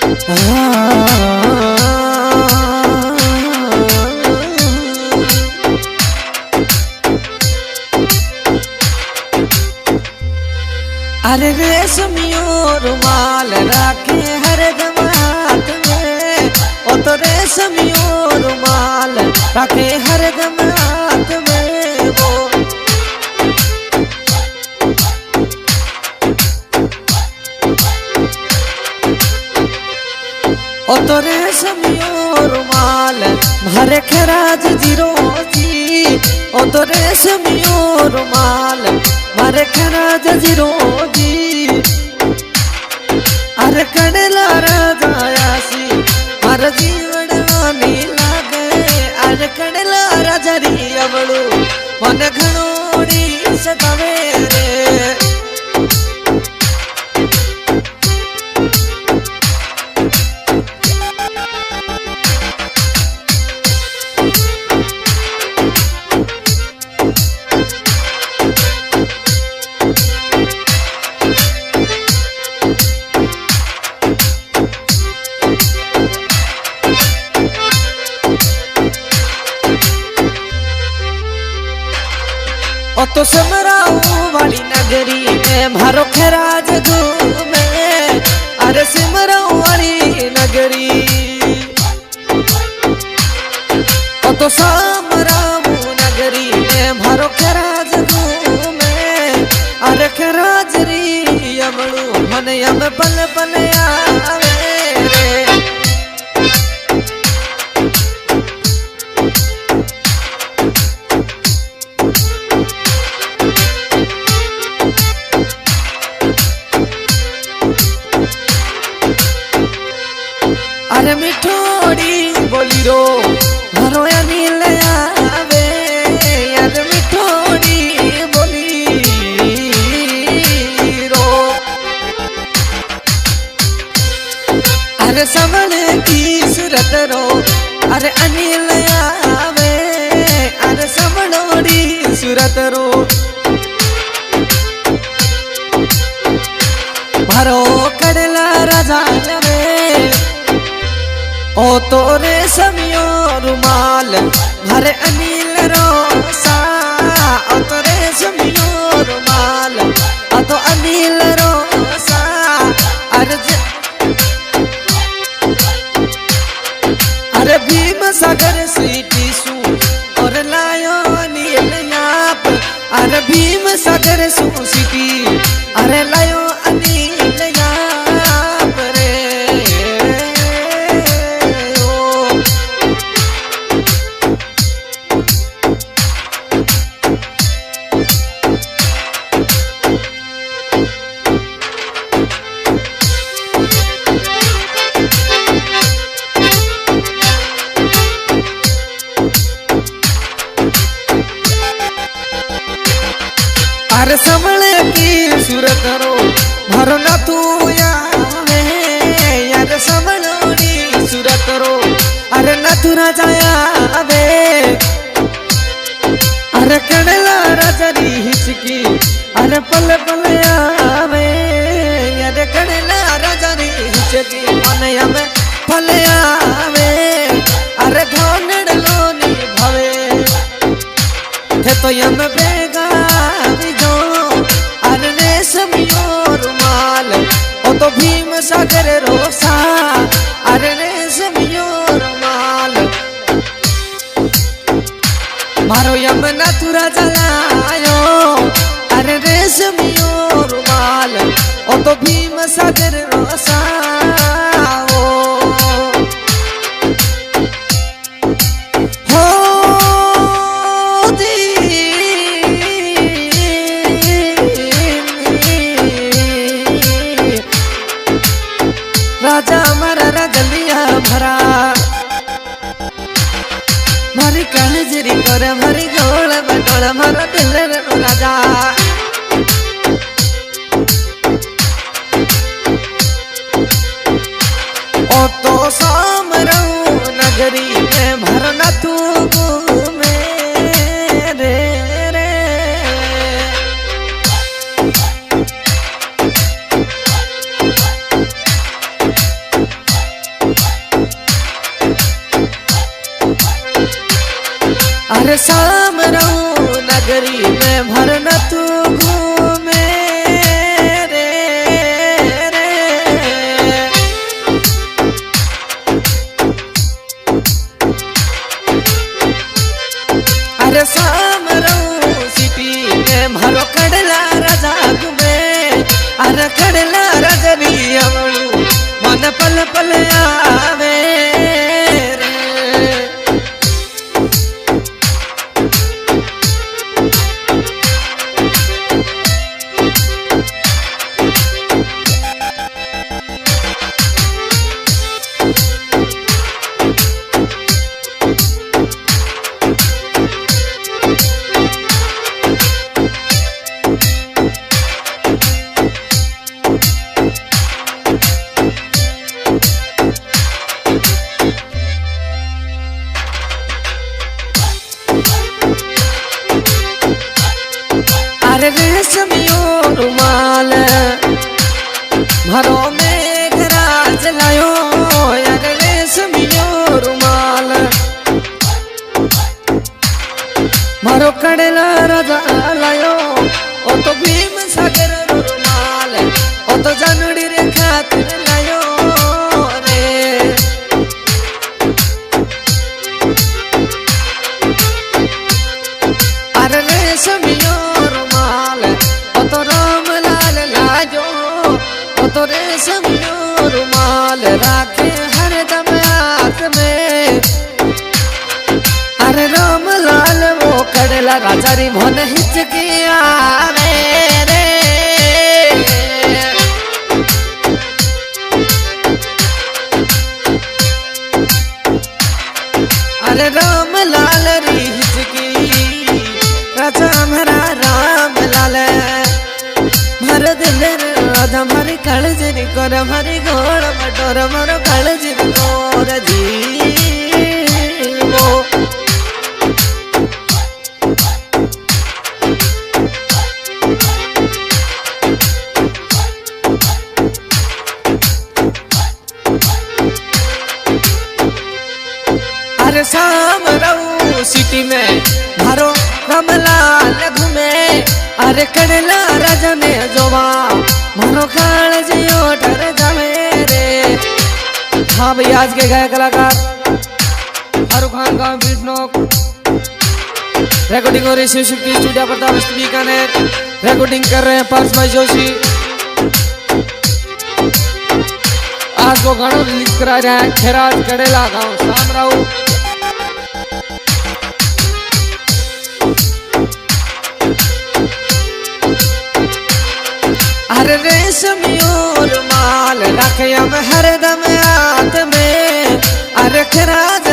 अरे रेशमियो रुमाल राखे हर जमात में, ओ तो रेशमियो रुमाल राखे हर जमात में वो। ओ तो रेशमियो रुमाल भरे खराज जीरो जी, ओ तो रेशमियो रुमाल भरे खराज जीरो जी। अरे कड़ला राजायासी हर जीवन नी लागे, अरे कड़ला राजरी अवळू मन घणोड़ी सतावे रे। ओ तो समराऊ वाली नगरी में भारो खराज घूमे, अरे सिमराऊ वाली नगरी। ओ तो समराऊ नगरी में भारो खराज घूमे, अरे खराज री अमड़ू मन यम पल पल आवे रे। अरे मिठोड़ी बोली रो भरो अनिल आवे, अरे मिठोड़ी बोली रो। अरे समण की सूरत रो अरे अनिल आवे, अरे समणोड़ी सूरत रो। भरो कड़ला राजा रे, ओ तो रेशमियो रुमाल भरे अनिल रोसा, ओ तो रेशमियो रुमाल ओ तो अनिल रोसा। अरे भीम सागर सीटी सू और लायो अनिल याप, अरे भीम सागर सू सिटी अरे लायो अनिल याप रे। अरे समले की सूरत रो भरो न तू आवे, अरे समलोड़ी सूरत रो अरे न तू राजाया आवे। अरे कड़ला राजरी हिचकी अरे पल पल आवे, अरे कड़ला राजरी हिचकी मन यम पल आवे। अरे घोनड़ लोनी भवे थे तो यम बेगा रुमाल, ओ तो भीम सागर रोसा अरे रेशमियो रुमाल। मारो यमुना तुरा जलायो अरे रेशमियो रुमाल, ओ तो भीम सागर रोसा। राजा मरा रगलिया भरा मारी कलजरी कर मारी गोल बटोल मारा दिल राजा। ओ तो सामराऊ नगरी में भरना तू घूमे रे रे। अरे शाम रहूं नगरी में भरना तू घूमे रे रे। अरे शाम रहूं सिटी में भरो कड़ला राजा घूमे। अरे कड़ला रजनी अमलू मन पल पल आवे रे। अरे रेशमियो रुमाल भरो में घराज लायो। अरे रेशमियो रुमाल भरो कड़ला राजा लायो। ओ तो भीम सागर रुमाल ओ तो जानड़ी रे खातिर लायो रे। अरे रेशमियो तो राम लाल लाजो ओ तो रेशमियो रुमाल राखे हर दम हाथ में। अरे राम लाल वो कड़ला राजारी मोहन हिचकी आवे रे। अरे राम लाल री हिचकी राजा हमारा राम लाल भर दिल राधा मारी काळजी कर मारी घोड़ मटोर मारो काळजी कर जीवो। अरे शाम रहूं सिटी में भरो रामलाल घूमे। अरे कड़ला राजा ने जोवा मारो काळजियो डर जावे रे। हाँ भाई आज के गायक कलाकार शाहरुख खान का बीटनॉक रिकॉर्डिंग और शिव शक्ति स्टूडियो प्रताप बीकानेर रिकॉर्डिंग कर रहे हैं पार्थ भाई जोशी। आज वो गाना रिलीज करा रहे हैं खैराज कड़ेला गाँव शामराव। अरे रेशमियो रुमाल रखे हम हरदम हाथ में। अरे खराज